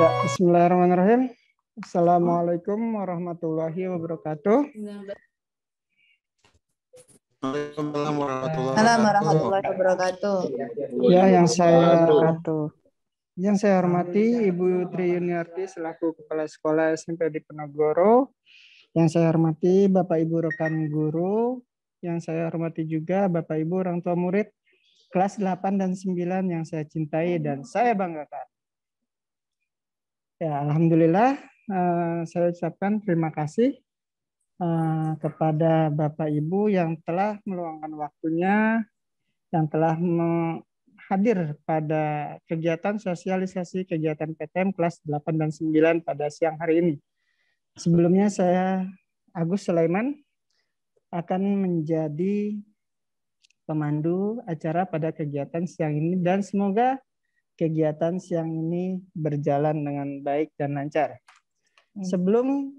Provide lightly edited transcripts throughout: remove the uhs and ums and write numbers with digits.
Ya, bismillahirrahmanirrahim. Assalamualaikum warahmatullahi wabarakatuh. Waalaikumsalam warahmatullahi wabarakatuh. Ya, yang saya hormati Ibu Tri Yuniarti selaku Kepala Sekolah SMP di Penogoro. Yang saya hormati Bapak Ibu rekan guru. Yang saya hormati juga Bapak Ibu orang tua murid kelas 8 dan 9 yang saya cintai dan saya banggakan. Ya, alhamdulillah saya ucapkan terima kasih kepada Bapak Ibu yang telah meluangkan waktunya, yang telah hadir pada kegiatan sosialisasi kegiatan PTM kelas 8 dan 9 pada siang hari ini. Sebelumnya saya Agus Sulaiman akan menjadi pemandu acara pada kegiatan siang ini dan semoga kegiatan siang ini berjalan dengan baik dan lancar. Sebelum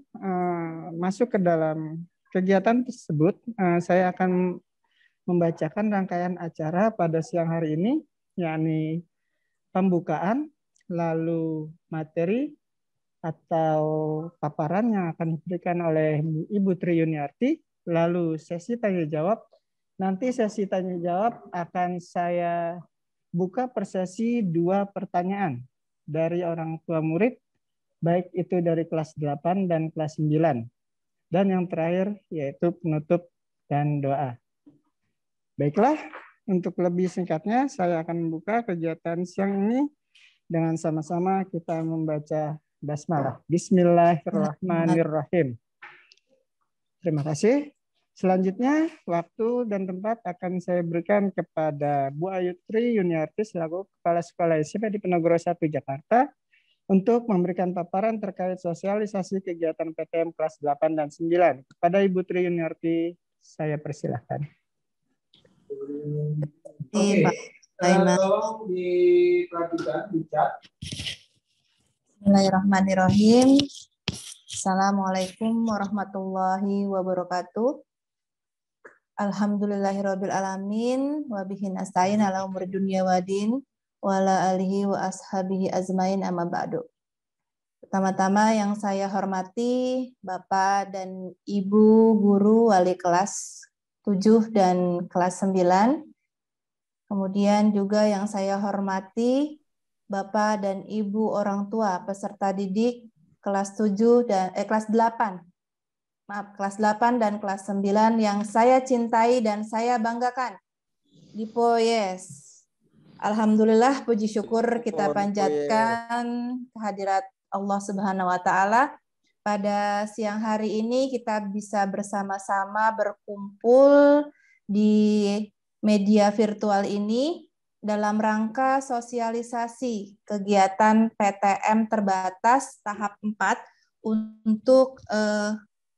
masuk ke dalam kegiatan tersebut, saya akan membacakan rangkaian acara pada siang hari ini, yakni pembukaan, lalu materi atau paparan yang akan diberikan oleh Ibu Tri Yuniarti, lalu sesi tanya jawab. Nanti sesi tanya jawab akan saya buka per sesi 2 pertanyaan dari orang tua murid, baik itu dari kelas 8 dan kelas 9. Dan yang terakhir yaitu penutup dan doa. Baiklah, untuk lebih singkatnya saya akan membuka kegiatan siang ini dengan sama-sama kita membaca basmalah. Bismillahirrahmanirrahim. Terima kasih. Selanjutnya, waktu dan tempat akan saya berikan kepada Bu Ayu Tri Yuniarti selaku Kepala Sekolah SMP di Penogoro 1 Jakarta untuk memberikan paparan terkait sosialisasi kegiatan PTM kelas 8 dan 9. Kepada Ibu Tri Yuniarti, saya persilahkan. Oke, tolong diperhatikan di chat. Bismillahirrahmanirrahim. Assalamualaikum warahmatullahi wabarakatuh. Alhamdulillahirabbil alamin wa bihi nasta'in ala umuri dunya waddin wa ala alihi wa ashabihi azmain amma ba'du. Pertama-tama yang saya hormati Bapak dan Ibu guru wali kelas 7 dan kelas 9. Kemudian juga yang saya hormati Bapak dan Ibu orang tua peserta didik kelas 7 dan kelas 8. Kelas 8 dan kelas 9 yang saya cintai dan saya banggakan. Dipo yes. Alhamdulillah, puji syukur kita panjatkan kehadirat Allah Subhanahu wa taala. Pada siang hari ini kita bisa bersama-sama berkumpul di media virtual ini dalam rangka sosialisasi kegiatan PTM terbatas tahap 4 untuk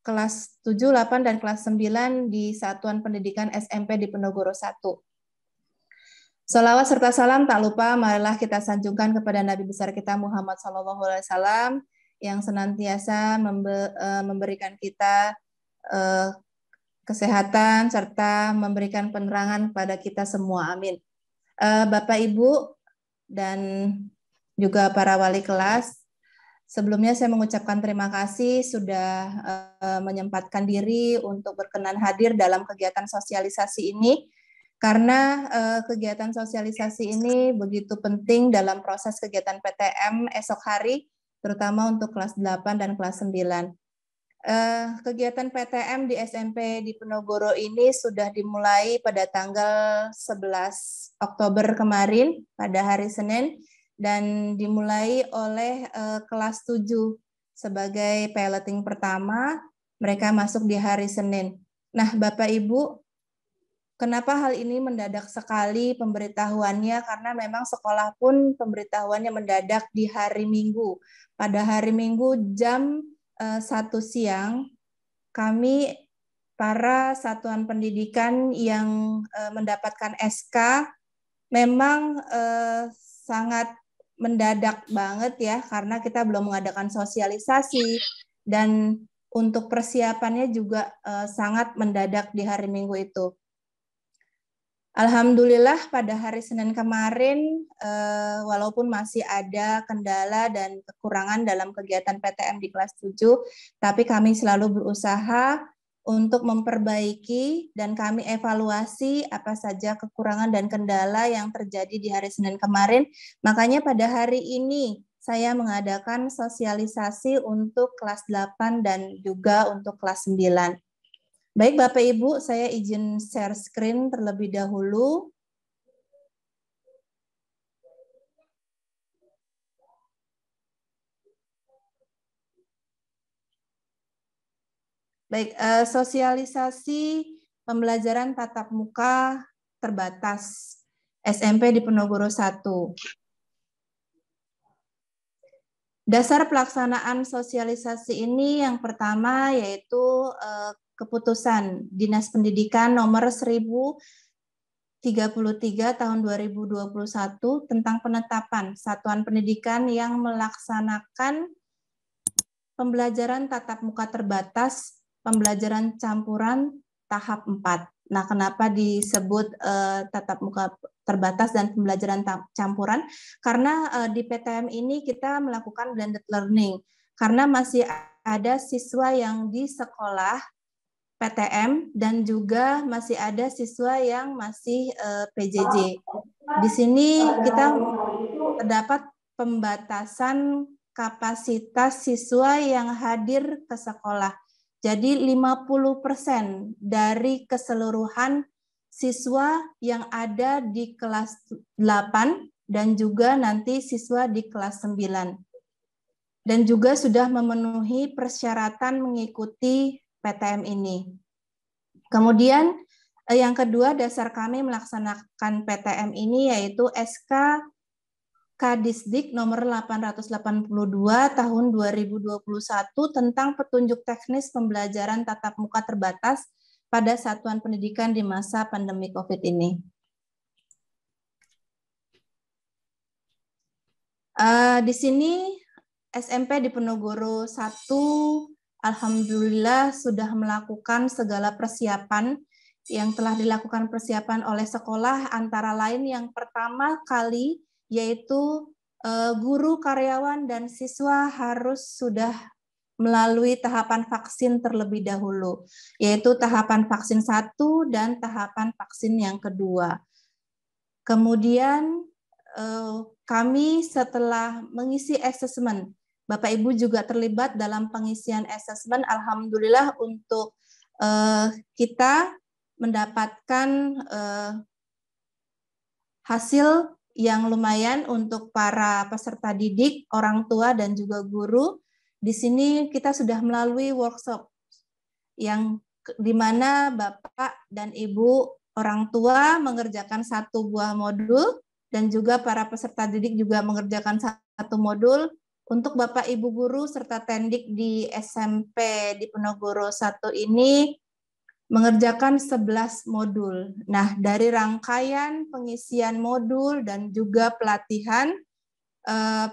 kelas 7, 8, dan kelas 9 di Satuan Pendidikan SMP di Penogoro 1. Salawat serta salam tak lupa marilah kita sanjungkan kepada Nabi besar kita Muhammad SAW yang senantiasa memberikan kita kesehatan serta memberikan penerangan kepada kita semua. Amin. Bapak, Ibu, dan juga para wali kelas, sebelumnya saya mengucapkan terima kasih sudah menyempatkan diri untuk berkenan hadir dalam kegiatan sosialisasi ini, karena kegiatan sosialisasi ini begitu penting dalam proses kegiatan PTM esok hari, terutama untuk kelas 8 dan kelas 9. Kegiatan PTM di SMP di Penogoro ini sudah dimulai pada tanggal 11 Oktober kemarin, pada hari Senin, dan dimulai oleh kelas 7 sebagai piloting pertama. Mereka masuk di hari Senin. Nah, Bapak Ibu, kenapa hal ini mendadak sekali pemberitahuannya? Karena memang sekolah pun pemberitahuannya mendadak di hari Minggu. Pada hari Minggu jam 1 siang, kami para satuan pendidikan yang mendapatkan SK memang sangat mendadak banget ya, karena kita belum mengadakan sosialisasi dan untuk persiapannya juga sangat mendadak di hari Minggu itu. Alhamdulillah pada hari Senin kemarin, walaupun masih ada kendala dan kekurangan dalam kegiatan PTM di kelas 7, tapi kami selalu berusaha untuk memperbaiki dan kami evaluasi apa saja kekurangan dan kendala yang terjadi di hari Senin kemarin. Makanya pada hari ini saya mengadakan sosialisasi untuk kelas 8 dan juga untuk kelas 9. Baik Bapak Ibu, saya izin share screen terlebih dahulu. Baik, sosialisasi pembelajaran tatap muka terbatas SMP di Penogoro 1. Dasar pelaksanaan sosialisasi ini yang pertama yaitu keputusan Dinas Pendidikan nomor 1033 tahun 2021 tentang penetapan satuan pendidikan yang melaksanakan pembelajaran tatap muka terbatas, pembelajaran campuran tahap 4. Nah, kenapa disebut tatap muka terbatas dan pembelajaran campuran? Karena di PTM ini kita melakukan blended learning, karena masih ada siswa yang di sekolah PTM dan juga masih ada siswa yang masih PJJ. Di sini kita terdapat pembatasan kapasitas siswa yang hadir ke sekolah. Jadi 50% dari keseluruhan siswa yang ada di kelas 8 dan juga nanti siswa di kelas 9. Dan juga sudah memenuhi persyaratan mengikuti PTM ini. Kemudian yang kedua, dasar kami melaksanakan PTM ini yaitu SK Kadisdik nomor 882 tahun 2021 tentang petunjuk teknis pembelajaran tatap muka terbatas pada satuan pendidikan di masa pandemi COVID ini. Di sini SMP di Penogoro 1 alhamdulillah sudah melakukan segala persiapan yang telah dilakukan persiapan oleh sekolah, antara lain yang pertama kali yaitu guru, karyawan, dan siswa harus sudah melalui tahapan vaksin terlebih dahulu, yaitu tahapan vaksin 1 dan tahapan vaksin yang kedua. Kemudian kami setelah mengisi asesmen, Bapak Ibu juga terlibat dalam pengisian asesmen. Alhamdulillah untuk kita mendapatkan hasil yang lumayan untuk para peserta didik, orang tua, dan juga guru. Di sini kita sudah melalui workshop yang di mana Bapak dan Ibu orang tua mengerjakan satu buah modul dan juga para peserta didik juga mengerjakan satu modul. Untuk Bapak Ibu guru serta tendik di SMP di Penogoro 1 ini mengerjakan 11 modul. Nah, dari rangkaian pengisian modul dan juga pelatihan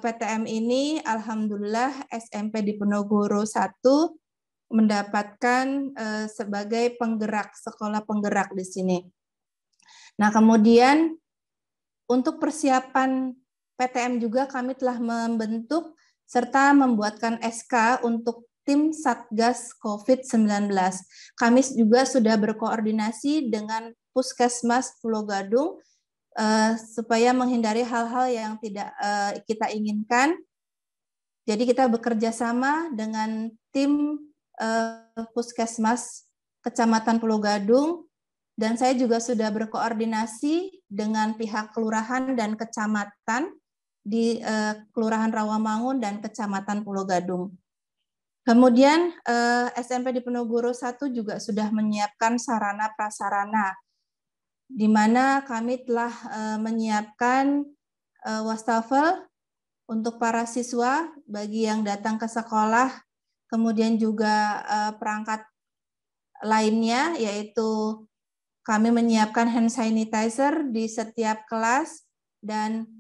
PTM ini, alhamdulillah SMP di Penogoro 1 mendapatkan sebagai penggerak, sekolah penggerak di sini. Nah, kemudian untuk persiapan PTM juga kami telah membentuk serta membuatkan SK untuk tim Satgas COVID-19. Kami juga sudah berkoordinasi dengan Puskesmas Pulau Gadung supaya menghindari hal-hal yang tidak kita inginkan. Jadi kita bekerja sama dengan tim Puskesmas Kecamatan Pulau Gadung, dan saya juga sudah berkoordinasi dengan pihak kelurahan dan kecamatan di Kelurahan Rawamangun dan Kecamatan Pulau Gadung. Kemudian SMP di Penogoro 1 juga sudah menyiapkan sarana prasarana, di mana kami telah menyiapkan wastafel untuk para siswa bagi yang datang ke sekolah, kemudian juga perangkat lainnya, yaitu kami menyiapkan hand sanitizer di setiap kelas, dan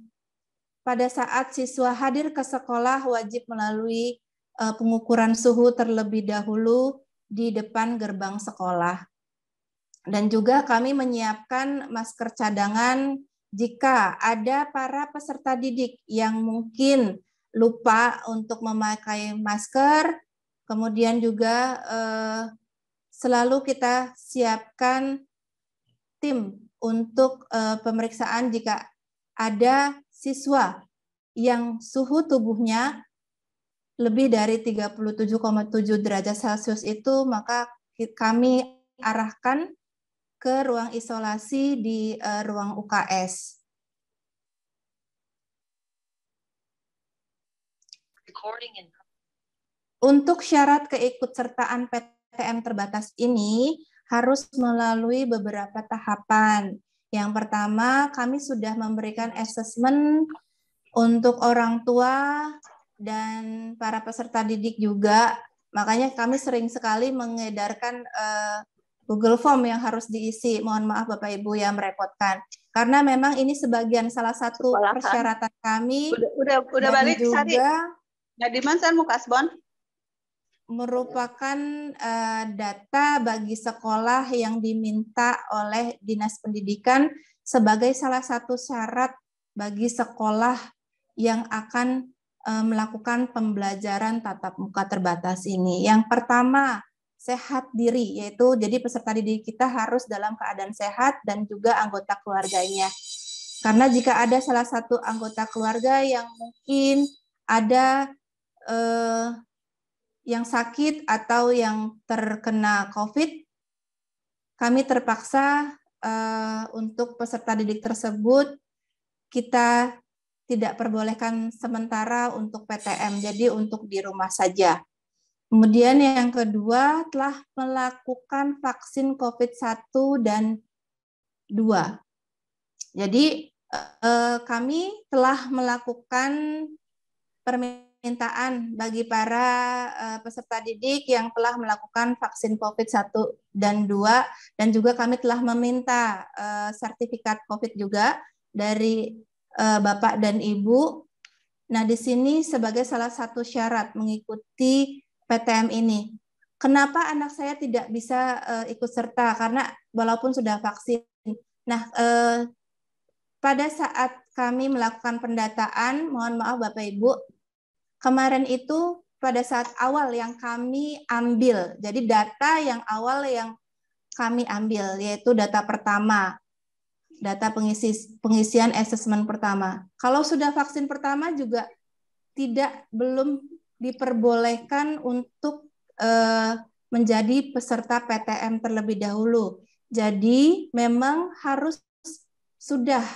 pada saat siswa hadir ke sekolah wajib melalui pengukuran suhu terlebih dahulu di depan gerbang sekolah. Dan juga kami menyiapkan masker cadangan jika ada para peserta didik yang mungkin lupa untuk memakai masker. Kemudian juga selalu kita siapkan tim untuk pemeriksaan jika ada siswa yang suhu tubuhnya lebih dari 37,7 derajat Celcius itu, maka kami arahkan ke ruang isolasi di ruang UKS. Untuk syarat keikutsertaan PTM terbatas ini harus melalui beberapa tahapan. Yang pertama, kami sudah memberikan asesmen untuk orang tua dan para peserta didik juga. Makanya kami sering sekali mengedarkan Google Form yang harus diisi. Mohon maaf Bapak Ibu yang merepotkan. Karena memang ini sebagian salah satu persyaratan kami. Udah balik juga Sari. Nah, di mana saya mau kasbon? Merupakan data bagi sekolah yang diminta oleh Dinas Pendidikan sebagai salah satu syarat bagi sekolah yang akan melakukan pembelajaran tatap muka terbatas ini. Yang pertama, sehat diri, yaitu jadi peserta didik kita harus dalam keadaan sehat dan juga anggota keluarganya. Karena jika ada salah satu anggota keluarga yang mungkin ada yang sakit atau yang terkena COVID, kami terpaksa untuk peserta didik tersebut kita tidak perbolehkan sementara untuk PTM, jadi untuk di rumah saja. Kemudian yang kedua, telah melakukan vaksin COVID-1 dan 2. Jadi kami telah melakukan permintaan bagi para peserta didik yang telah melakukan vaksin COVID-1 dan 2, dan juga kami telah meminta sertifikat COVID juga dari Bapak dan Ibu. Nah, di sini sebagai salah satu syarat mengikuti PTM ini. Kenapa anak saya tidak bisa ikut serta? Karena walaupun sudah vaksin. Nah, pada saat kami melakukan pendataan, mohon maaf Bapak Ibu, kemarin itu pada saat awal yang kami ambil, jadi data yang awal yang kami ambil, yaitu data pertama, data pengisian asesmen pertama. Kalau sudah vaksin pertama juga belum diperbolehkan untuk menjadi peserta PTM terlebih dahulu. Jadi memang harus sudah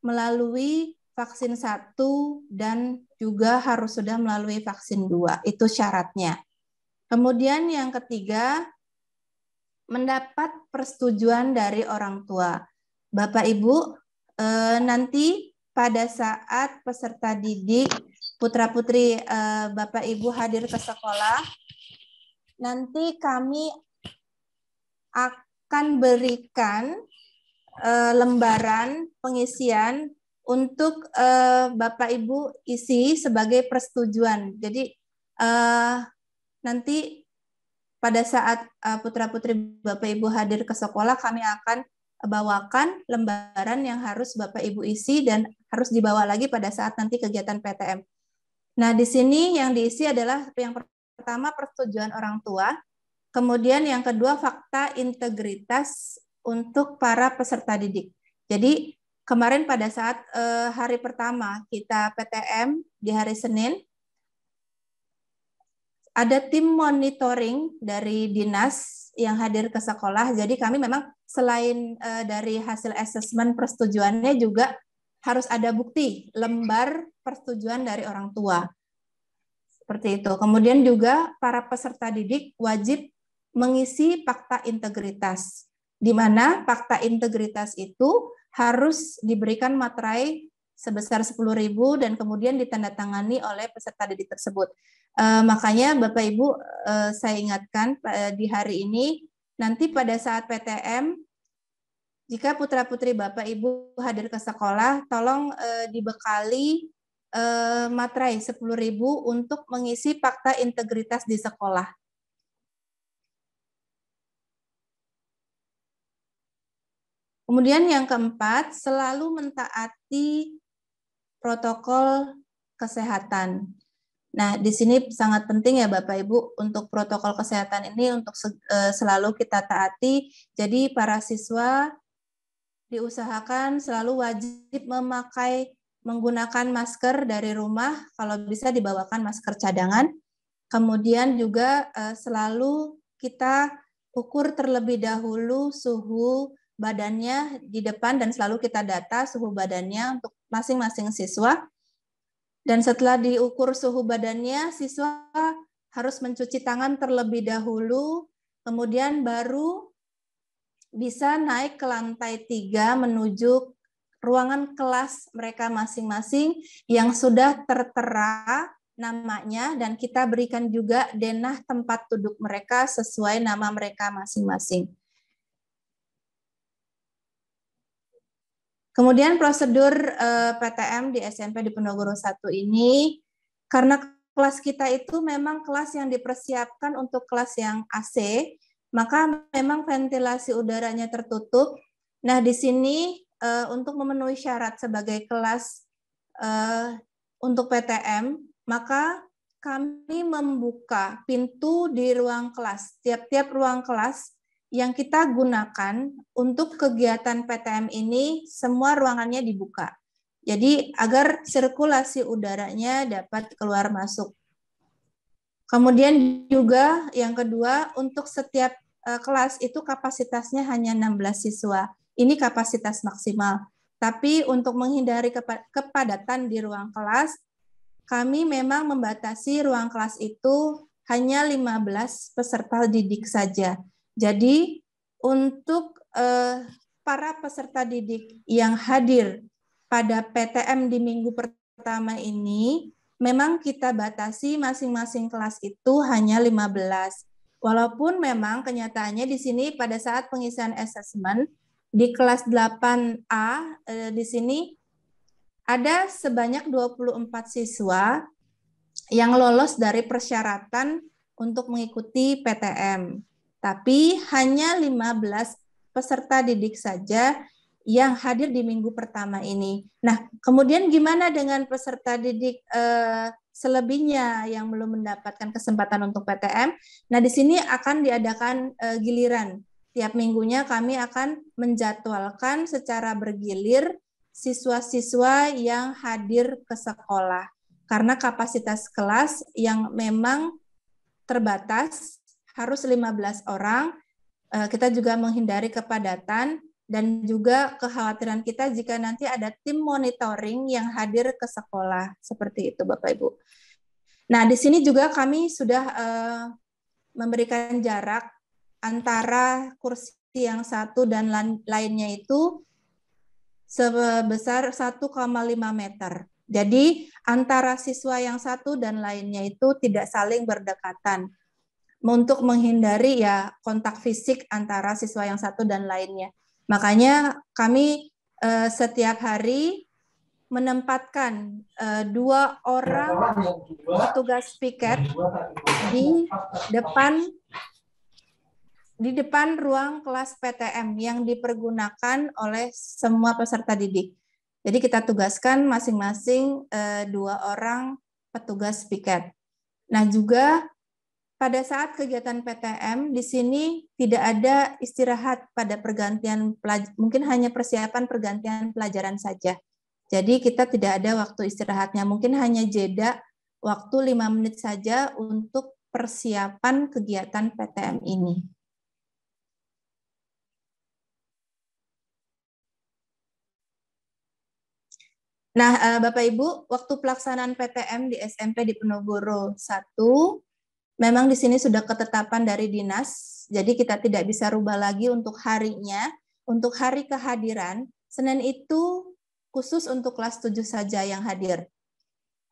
melalui vaksin 1 dan juga harus sudah melalui vaksin 2. Itu syaratnya. Kemudian yang ketiga, mendapat persetujuan dari orang tua. Bapak Ibu, nanti pada saat peserta didik, putra-putri Bapak Ibu hadir ke sekolah, nanti kami akan berikan lembaran pengisian untuk Bapak Ibu isi sebagai persetujuan. Jadi nanti pada saat putra-putri Bapak Ibu hadir ke sekolah, kami akan bawakan lembaran yang harus Bapak Ibu isi dan harus dibawa lagi pada saat nanti kegiatan PTM. Nah, di sini yang diisi adalah yang pertama persetujuan orang tua, kemudian yang kedua fakta integritas untuk para peserta didik. Jadi kemarin pada saat hari pertama kita PTM di hari Senin, ada tim monitoring dari dinas yang hadir ke sekolah. Jadi kami memang selain dari hasil asesmen persetujuannya juga harus ada bukti lembar persetujuan dari orang tua. Seperti itu. Kemudian juga para peserta didik wajib mengisi fakta integritas, di mana fakta integritas itu harus diberikan materai sebesar 10.000 dan kemudian ditandatangani oleh peserta didik tersebut. Makanya Bapak Ibu saya ingatkan di hari ini, nanti pada saat PTM, jika putra-putri Bapak Ibu hadir ke sekolah, tolong dibekali materai 10.000 untuk mengisi fakta integritas di sekolah. Kemudian yang keempat, selalu mentaati protokol kesehatan. Nah, di sini sangat penting ya Bapak Ibu untuk protokol kesehatan ini untuk selalu kita taati. Jadi para siswa diusahakan selalu wajib menggunakan masker dari rumah, kalau bisa dibawakan masker cadangan. Kemudian juga selalu kita ukur terlebih dahulu suhu badannya di depan dan selalu kita data suhu badannya untuk masing-masing siswa. Dan setelah diukur suhu badannya, siswa harus mencuci tangan terlebih dahulu, kemudian baru bisa naik ke lantai 3 menuju ruangan kelas mereka masing-masing yang sudah tertera namanya, dan kita berikan juga denah tempat duduk mereka sesuai nama mereka masing-masing. Kemudian prosedur PTM di SMP Diponegoro 1 ini, karena kelas kita itu memang kelas yang dipersiapkan untuk kelas yang AC, maka memang ventilasi udaranya tertutup. Nah, di sini untuk memenuhi syarat sebagai kelas untuk PTM, maka kami membuka pintu di ruang kelas. Tiap-tiap ruang kelas yang kita gunakan untuk kegiatan PTM ini, semua ruangannya dibuka. Jadi agar sirkulasi udaranya dapat keluar masuk. Kemudian juga yang kedua, untuk setiap kelas itu kapasitasnya hanya 16 siswa. Ini kapasitas maksimal. Tapi untuk menghindari kepadatan di ruang kelas, kami memang membatasi ruang kelas itu hanya 15 peserta didik saja. Jadi untuk para peserta didik yang hadir pada PTM di minggu pertama ini, memang kita batasi masing-masing kelas itu hanya 15. Walaupun memang kenyataannya di sini pada saat pengisian asesmen di kelas 8A di sini ada sebanyak 24 siswa yang lolos dari persyaratan untuk mengikuti PTM. Tapi hanya 15 peserta didik saja yang hadir di minggu pertama ini. Nah, kemudian gimana dengan peserta didik selebihnya yang belum mendapatkan kesempatan untuk PTM? Nah, di sini akan diadakan giliran. Tiap minggunya kami akan menjadwalkan secara bergilir siswa-siswa yang hadir ke sekolah. Karena kapasitas kelas yang memang terbatas, harus 15 orang, kita juga menghindari kepadatan, dan juga kekhawatiran kita jika nanti ada tim monitoring yang hadir ke sekolah. Seperti itu Bapak Ibu. Nah, di sini juga kami sudah memberikan jarak antara kursi yang satu dan lainnya itu sebesar 1,5 meter. Jadi antara siswa yang satu dan lainnya itu tidak saling berdekatan untuk menghindari ya kontak fisik antara siswa yang satu dan lainnya. Makanya kami setiap hari menempatkan 2 orang petugas piket di depan ruang kelas PTM yang dipergunakan oleh semua peserta didik. Jadi kita tugaskan masing-masing 2 orang petugas piket. Nah, juga pada saat kegiatan PTM di sini tidak ada istirahat pada pergantian pelajaran, mungkin hanya persiapan pergantian pelajaran saja. Jadi kita tidak ada waktu istirahatnya, mungkin hanya jeda waktu 5 menit saja untuk persiapan kegiatan PTM ini. Nah, Bapak Ibu, waktu pelaksanaan PTM di SMP Diponegoro 1 memang di sini sudah ketetapan dari dinas, jadi kita tidak bisa rubah lagi untuk harinya. Untuk hari kehadiran, Senin itu khusus untuk kelas 7 saja yang hadir.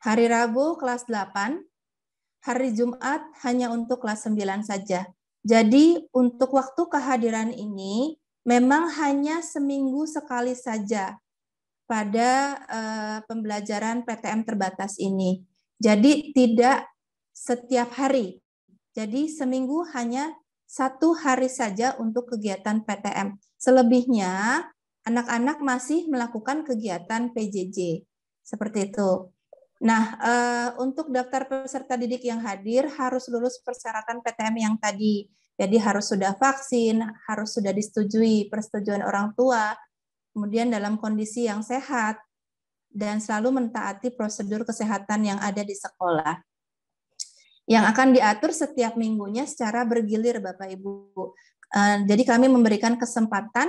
Hari Rabu kelas 8, hari Jumat hanya untuk kelas 9 saja. Jadi untuk waktu kehadiran ini memang hanya seminggu sekali saja pada pembelajaran PTM terbatas ini. Jadi tidak setiap hari. Jadi seminggu hanya 1 hari saja untuk kegiatan PTM. Selebihnya anak-anak masih melakukan kegiatan PJJ. Seperti itu. Nah, untuk daftar peserta didik yang hadir harus lulus persyaratan PTM yang tadi. Jadi harus sudah vaksin, harus sudah disetujui persetujuan orang tua, kemudian dalam kondisi yang sehat, dan selalu mentaati prosedur kesehatan yang ada di sekolah. Yang akan diatur setiap minggunya secara bergilir, Bapak Ibu. Jadi kami memberikan kesempatan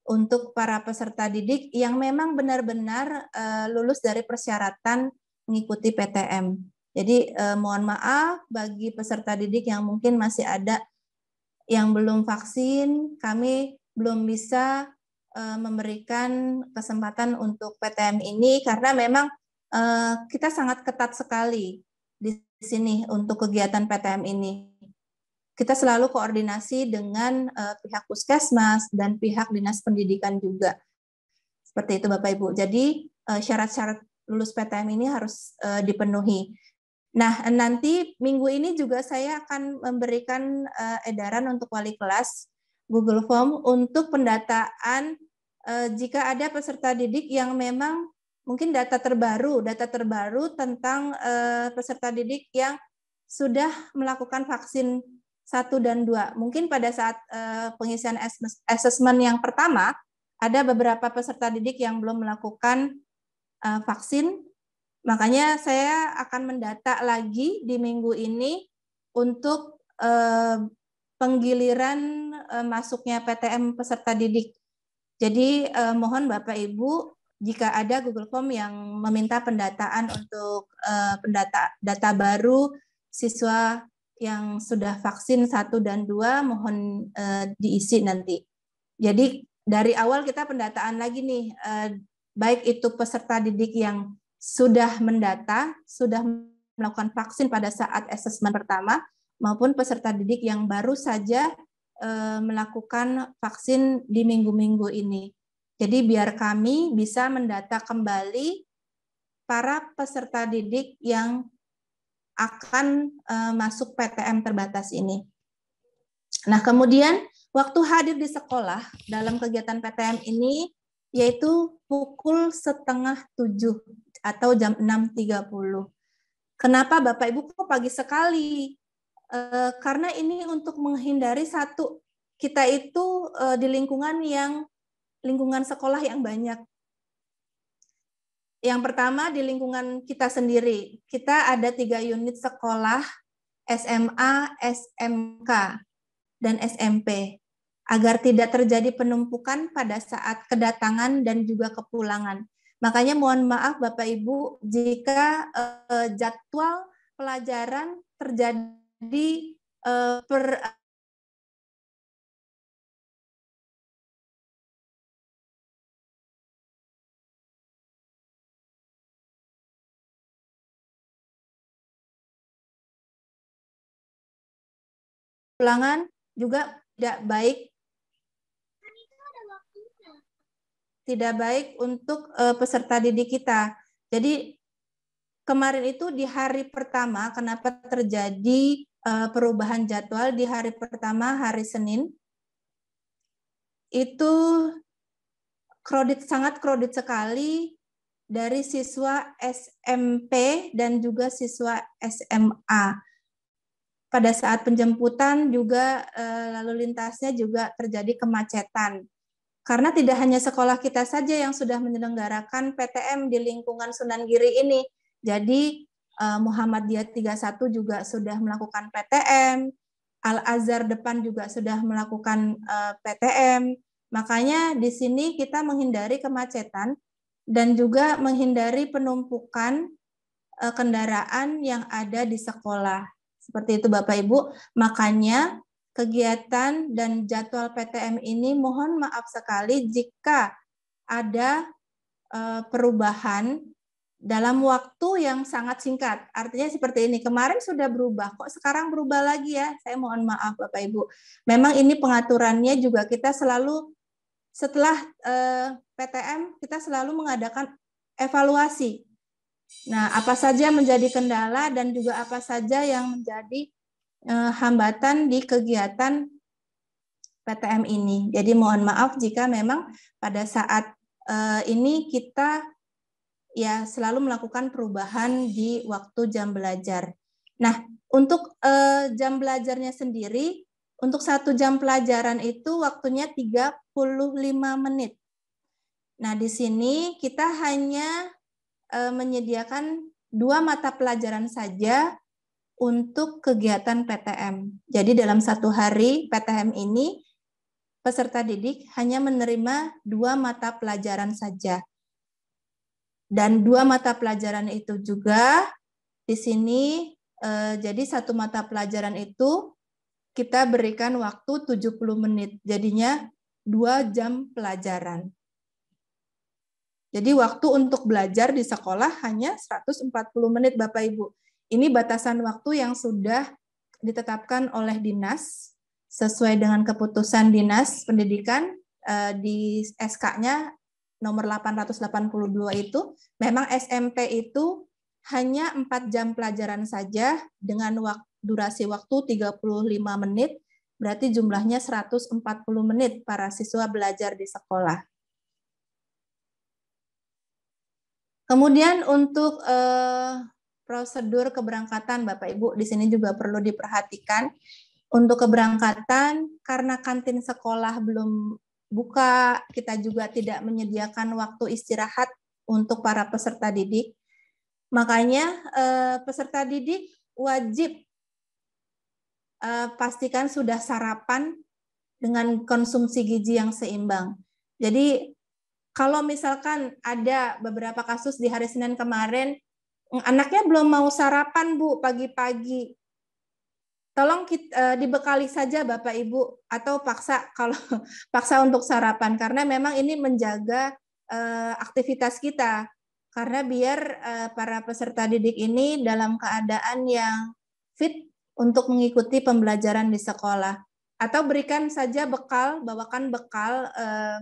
untuk para peserta didik yang memang benar-benar lulus dari persyaratan mengikuti PTM. Jadi mohon maaf bagi peserta didik yang mungkin masih ada yang belum vaksin, kami belum bisa memberikan kesempatan untuk PTM ini karena memang kita sangat ketat sekali di sini untuk kegiatan PTM ini. Kita selalu koordinasi dengan pihak puskesmas dan pihak dinas pendidikan juga. Seperti itu Bapak Ibu. Jadi syarat-syarat lulus PTM ini harus dipenuhi. Nah, nanti minggu ini juga saya akan memberikan edaran untuk wali kelas Google Form untuk pendataan jika ada peserta didik yang memang mungkin data terbaru tentang peserta didik yang sudah melakukan vaksin 1 dan 2. Mungkin pada saat pengisian asesmen yang pertama, ada beberapa peserta didik yang belum melakukan vaksin. Makanya saya akan mendata lagi di minggu ini untuk penggiliran masuknya PTM peserta didik. Jadi mohon Bapak Ibu, jika ada Google Form yang meminta pendataan untuk data baru siswa yang sudah vaksin 1 dan 2, mohon diisi nanti. Jadi dari awal kita pendataan lagi nih, baik itu peserta didik yang sudah mendata, sudah melakukan vaksin pada saat asesmen pertama, maupun peserta didik yang baru saja melakukan vaksin di minggu-minggu ini. Jadi biar kami bisa mendata kembali para peserta didik yang akan masuk PTM terbatas ini. Nah, kemudian waktu hadir di sekolah dalam kegiatan PTM ini yaitu pukul 6:30 atau jam 6.30. Kenapa Bapak Ibu kok pagi sekali? Karena ini untuk menghindari satu, kita itu di lingkungan sekolah yang banyak. Yang pertama di lingkungan kita sendiri, kita ada 3 unit sekolah, SMA, SMK, dan SMP, agar tidak terjadi penumpukan pada saat kedatangan dan juga kepulangan. Makanya mohon maaf Bapak Ibu, jika jadwal pelajaran terjadi pulangan juga tidak baik untuk peserta didik kita. Jadi kemarin itu di hari pertama, kenapa terjadi perubahan jadwal di hari pertama, hari Senin, itu sangat kredit sekali dari siswa SMP dan juga siswa SMA. Pada saat penjemputan juga lalu lintasnya juga terjadi kemacetan. Karena tidak hanya sekolah kita saja yang sudah menyelenggarakan PTM di lingkungan Sunan Giri ini. Jadi Muhammadiyah 31 juga sudah melakukan PTM, Al-Azhar depan juga sudah melakukan PTM. Makanya di sini kita menghindari kemacetan dan juga menghindari penumpukan kendaraan yang ada di sekolah. Seperti itu Bapak Ibu. Makanya kegiatan dan jadwal PTM ini mohon maaf sekali jika ada perubahan dalam waktu yang sangat singkat. Artinya seperti ini, kemarin sudah berubah, kok sekarang berubah lagi ya? Saya mohon maaf Bapak Ibu. Memang ini pengaturannya juga kita selalu, setelah PTM, kita selalu mengadakan evaluasi. Nah, apa saja menjadi kendala dan juga apa saja yang menjadi hambatan di kegiatan PTM ini. Jadi mohon maaf jika memang pada saat ini kita ya selalu melakukan perubahan di waktu jam belajar. Nah, untuk jam belajarnya sendiri, untuk 1 jam pelajaran itu waktunya 35 menit. Nah, di sini kita hanya menyediakan 2 mata pelajaran saja untuk kegiatan PTM. Jadi dalam 1 hari PTM ini, peserta didik hanya menerima 2 mata pelajaran saja. Dan 2 mata pelajaran itu juga di sini, jadi 1 mata pelajaran itu kita berikan waktu 70 menit. Jadinya 2 jam pelajaran. Jadi waktu untuk belajar di sekolah hanya 140 menit Bapak Ibu. Ini batasan waktu yang sudah ditetapkan oleh dinas sesuai dengan keputusan Dinas Pendidikan di SK-nya nomor 882 itu. Memang SMP itu hanya 4 jam pelajaran saja dengan durasi waktu 35 menit, berarti jumlahnya 140 menit para siswa belajar di sekolah. Kemudian untuk prosedur keberangkatan Bapak Ibu di sini juga perlu diperhatikan. Untuk keberangkatan karena kantin sekolah belum buka, kita juga tidak menyediakan waktu istirahat untuk para peserta didik. Makanya peserta didik wajib pastikan sudah sarapan dengan konsumsi gizi yang seimbang. Jadi kalau misalkan ada beberapa kasus di hari Senin kemarin, anaknya belum mau sarapan Bu pagi-pagi, tolong dibekali saja Bapak Ibu atau paksa untuk sarapan karena memang ini menjaga aktivitas kita karena biar para peserta didik ini dalam keadaan yang fit untuk mengikuti pembelajaran di sekolah. Atau berikan saja bawakan bekal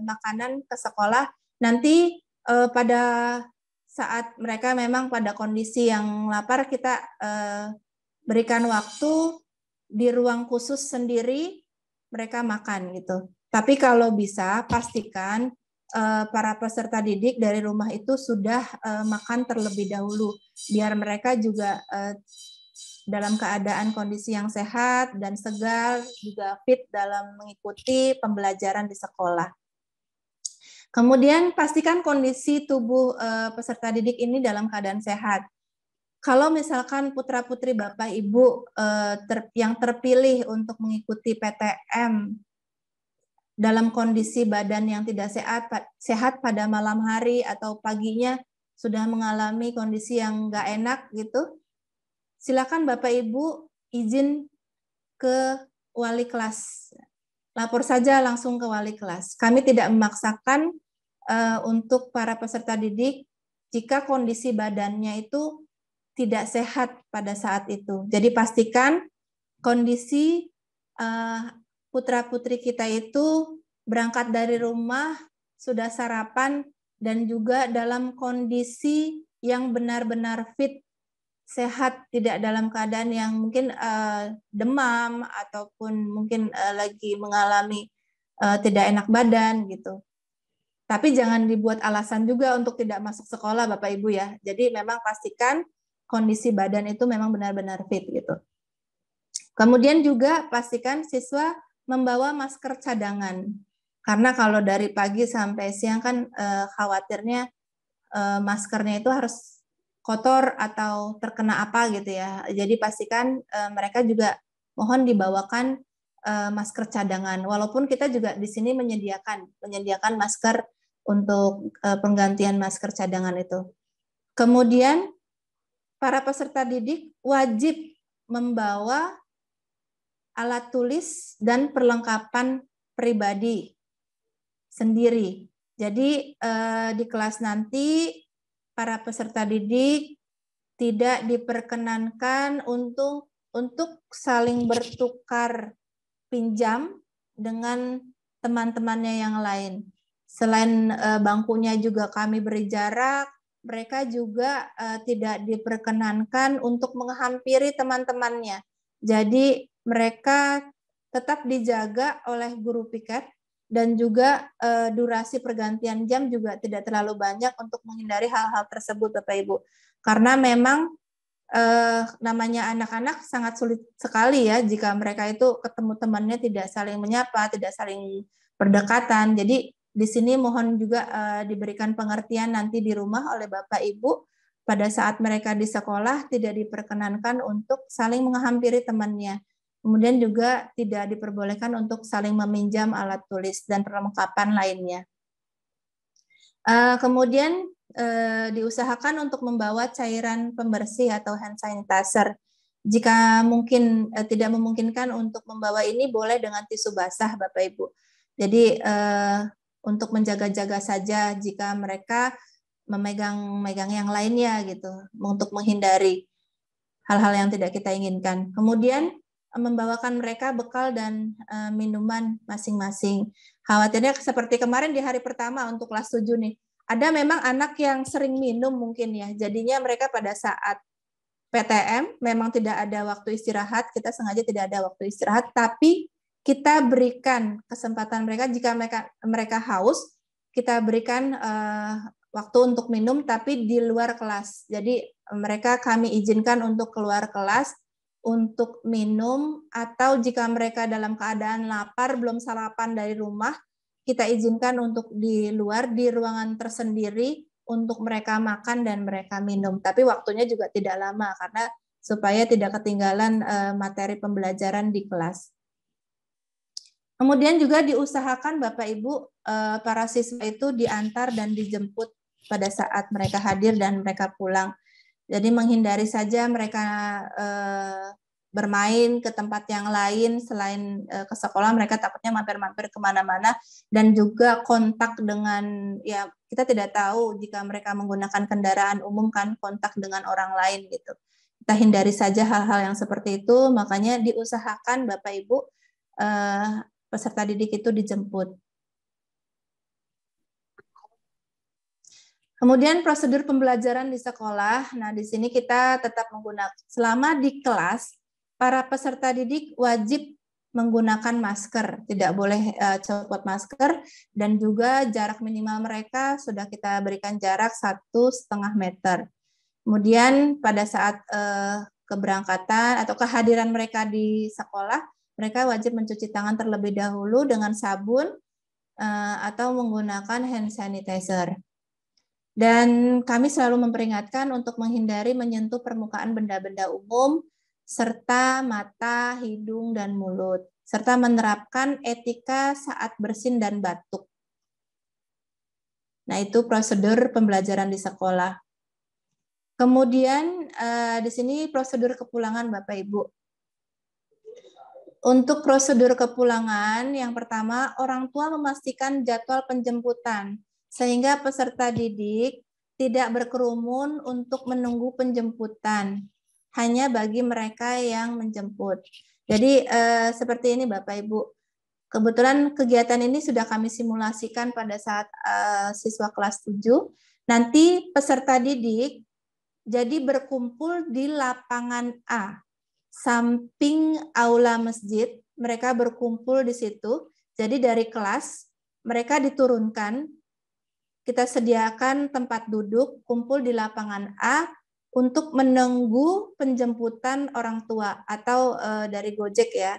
makanan ke sekolah. Nanti pada saat mereka memang pada kondisi yang lapar, kita berikan waktu di ruang khusus sendiri mereka makan gitu. Tapi kalau bisa pastikan para peserta didik dari rumah itu sudah makan terlebih dahulu, biar mereka juga dalam keadaan kondisi yang sehat dan segar, juga fit dalam mengikuti pembelajaran di sekolah. Kemudian pastikan kondisi tubuh peserta didik ini dalam keadaan sehat. Kalau misalkan putra-putri Bapak Ibu yang terpilih untuk mengikuti PTM dalam kondisi badan yang tidak sehat pada malam hari atau paginya sudah mengalami kondisi yang nggak enak gitu, silakan Bapak Ibu izin ke wali kelas. Lapor saja langsung ke wali kelas. Kami tidak memaksakan untuk para peserta didik jika kondisi badannya itu tidak sehat pada saat itu. Jadi pastikan kondisi putra-putri kita itu berangkat dari rumah, sudah sarapan, dan juga dalam kondisi yang benar-benar fit, sehat, tidak dalam keadaan yang mungkin demam ataupun mungkin lagi mengalami tidak enak badan gitu. Tapi jangan dibuat alasan juga untuk tidak masuk sekolah Bapak Ibu ya. Jadi memang pastikan kondisi badan itu memang benar-benar fit gitu. Kemudian juga pastikan siswa membawa masker cadangan. Karena kalau dari pagi sampai siang kan khawatirnya maskernya itu harus kotor atau terkena apa gitu ya. Jadi pastikan mereka juga mohon dibawakan masker cadangan. Walaupun kita juga di sini menyediakan masker untuk penggantian masker cadangan itu. Kemudian para peserta didik wajib membawa alat tulis dan perlengkapan pribadi sendiri. Jadi di kelas nanti para peserta didik tidak diperkenankan untuk saling bertukar pinjam dengan teman-temannya yang lain. Selain bangkunya juga kami beri jarak, mereka juga tidak diperkenankan untuk menghampiri teman-temannya. Jadi mereka tetap dijaga oleh guru piket, dan juga durasi pergantian jam juga tidak terlalu banyak untuk menghindari hal-hal tersebut, Bapak Ibu. Karena memang namanya anak-anak sangat sulit sekali ya jika mereka itu ketemu temannya tidak saling menyapa, tidak saling berdekatan. Jadi di sini mohon juga diberikan pengertian nanti di rumah oleh Bapak Ibu pada saat mereka di sekolah tidak diperkenankan untuk saling menghampiri temannya. Kemudian juga tidak diperbolehkan untuk saling meminjam alat tulis dan perlengkapan lainnya. Kemudian diusahakan untuk membawa cairan pembersih atau hand sanitizer. Jika mungkin tidak memungkinkan untuk membawa ini, boleh dengan tisu basah, Bapak Ibu. Jadi untuk menjaga-jaga saja jika mereka memegang yang lainnya gitu, untuk menghindari hal-hal yang tidak kita inginkan. Kemudian membawakan mereka bekal dan minuman masing-masing. Khawatirnya seperti kemarin di hari pertama untuk kelas 7 nih, ada memang anak yang sering minum mungkin ya, jadinya mereka pada saat PTM memang tidak ada waktu istirahat, kita sengaja tidak ada waktu istirahat, tapi kita berikan kesempatan mereka jika mereka haus, kita berikan waktu untuk minum tapi di luar kelas. Jadi mereka kami izinkan untuk keluar kelas untuk minum, atau jika mereka dalam keadaan lapar belum sarapan dari rumah, kita izinkan untuk di luar di ruangan tersendiri untuk mereka makan dan mereka minum. Tapi waktunya juga tidak lama karena supaya tidak ketinggalan materi pembelajaran di kelas. Kemudian juga diusahakan Bapak Ibu para siswa itu diantar dan dijemput pada saat mereka hadir dan mereka pulang. Jadi menghindari saja mereka bermain ke tempat yang lain selain ke sekolah, mereka takutnya mampir-mampir kemana-mana, dan juga kontak dengan, ya kita tidak tahu jika mereka menggunakan kendaraan umum kan kontak dengan orang lain gitu. Kita hindari saja hal-hal yang seperti itu, makanya diusahakan Bapak Ibu peserta didik itu dijemput. Kemudian prosedur pembelajaran di sekolah. Nah, di sini kita tetap menggunakan, selama di kelas, para peserta didik wajib menggunakan masker, tidak boleh copot masker, dan juga jarak minimal mereka sudah kita berikan jarak 1,5 meter. Kemudian pada saat keberangkatan atau kehadiran mereka di sekolah, mereka wajib mencuci tangan terlebih dahulu dengan sabun atau menggunakan hand sanitizer. Dan kami selalu memperingatkan untuk menghindari menyentuh permukaan benda-benda umum, serta mata, hidung, dan mulut, serta menerapkan etika saat bersin dan batuk. Nah, itu prosedur pembelajaran di sekolah. Kemudian di sini prosedur kepulangan Bapak Ibu. Untuk prosedur kepulangan, yang pertama, orang tua memastikan jadwal penjemputan, sehingga peserta didik tidak berkerumun untuk menunggu penjemputan, hanya bagi mereka yang menjemput. Jadi seperti ini Bapak Ibu, kebetulan kegiatan ini sudah kami simulasikan pada saat siswa kelas 7, nanti peserta didik jadi berkumpul di lapangan A, samping aula masjid, mereka berkumpul di situ, jadi dari kelas mereka diturunkan, kita sediakan tempat duduk, kumpul di lapangan A untuk menunggu penjemputan orang tua atau dari Gojek ya.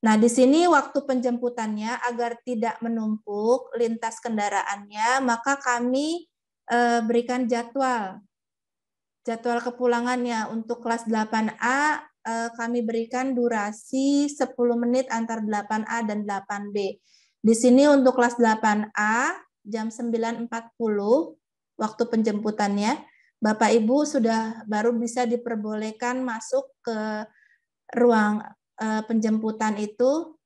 Nah, di sini waktu penjemputannya agar tidak menumpuk lintas kendaraannya, maka kami berikan jadwal kepulangannya. Untuk kelas 8A kami berikan durasi 10 menit antar 8A dan 8B. Di sini untuk kelas 8A jam 9.40 waktu penjemputannya, Bapak Ibu sudah baru bisa diperbolehkan masuk ke ruang penjemputan itu.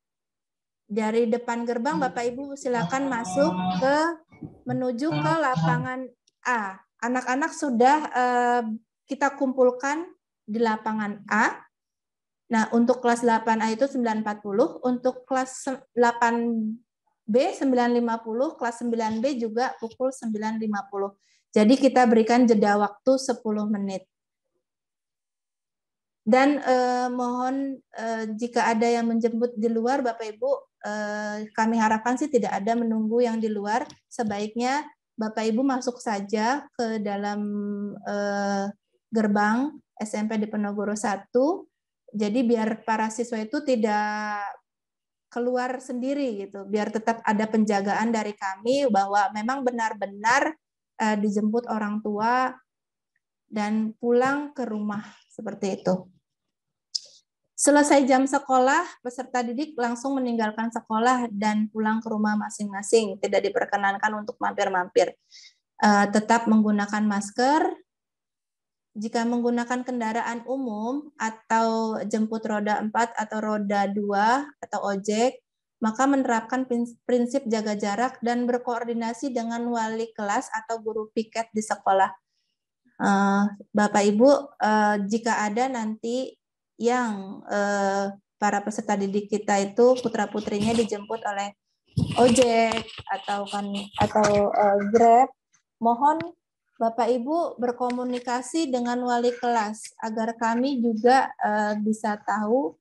Dari depan gerbang Bapak Ibu silakan masuk menuju ke lapangan A. Anak-anak sudah kita kumpulkan di lapangan A. Nah, untuk kelas 8A itu 9.40, untuk kelas 8B 9.50, kelas 9B juga pukul 9.50. Jadi kita berikan jeda waktu 10 menit. Dan mohon jika ada yang menjemput di luar, Bapak Ibu, kami harapkan sih tidak ada menunggu yang di luar. Sebaiknya Bapak Ibu masuk saja ke dalam gerbang SMP Diponegoro 1. Jadi biar para siswa itu tidak keluar sendiri gitu, biar tetap ada penjagaan dari kami bahwa memang benar-benar dijemput orang tua dan pulang ke rumah seperti itu. Selesai jam sekolah, peserta didik langsung meninggalkan sekolah dan pulang ke rumah masing-masing. Tidak diperkenankan untuk mampir-mampir. Tetap menggunakan masker. Jika menggunakan kendaraan umum atau jemput roda 4 atau roda 2 atau ojek, maka menerapkan prinsip jaga jarak dan berkoordinasi dengan wali kelas atau guru piket di sekolah. Bapak Ibu, jika ada nanti yang para peserta didik kita itu putra-putrinya dijemput oleh ojek atau Grab, mohon Bapak Ibu berkomunikasi dengan wali kelas agar kami juga bisa tahu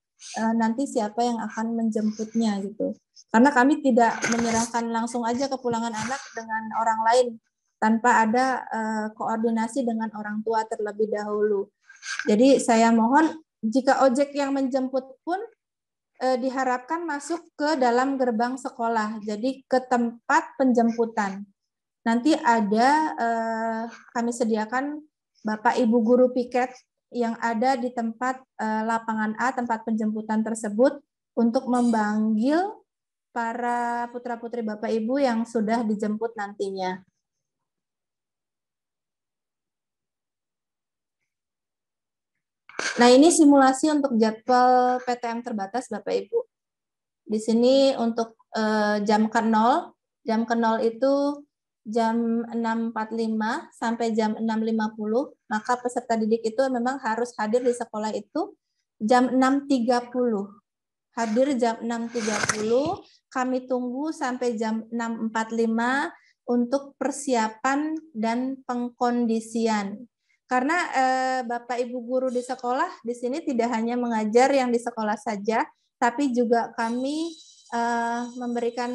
nanti siapa yang akan menjemputnya gitu. Karena kami tidak menyerahkan langsung aja kepulangan anak dengan orang lain tanpa ada koordinasi dengan orang tua terlebih dahulu. Jadi saya mohon jika ojek yang menjemput pun diharapkan masuk ke dalam gerbang sekolah, jadi ke tempat penjemputan. Nanti ada kami sediakan Bapak Ibu guru piket yang ada di tempat lapangan A, tempat penjemputan tersebut untuk memanggil para putra-putri Bapak Ibu yang sudah dijemput nantinya. Nah, ini simulasi untuk jadwal PTM terbatas Bapak Ibu. Di sini untuk jam ke 0 itu jam 6.45 sampai jam 6.50, maka peserta didik itu memang harus hadir di sekolah itu jam 6.30. Hadir jam 6.30, kami tunggu sampai jam 6.45 untuk persiapan dan pengkondisian. Karena Bapak Ibu guru di sekolah di sini tidak hanya mengajar yang di sekolah saja, tapi juga kami memberikan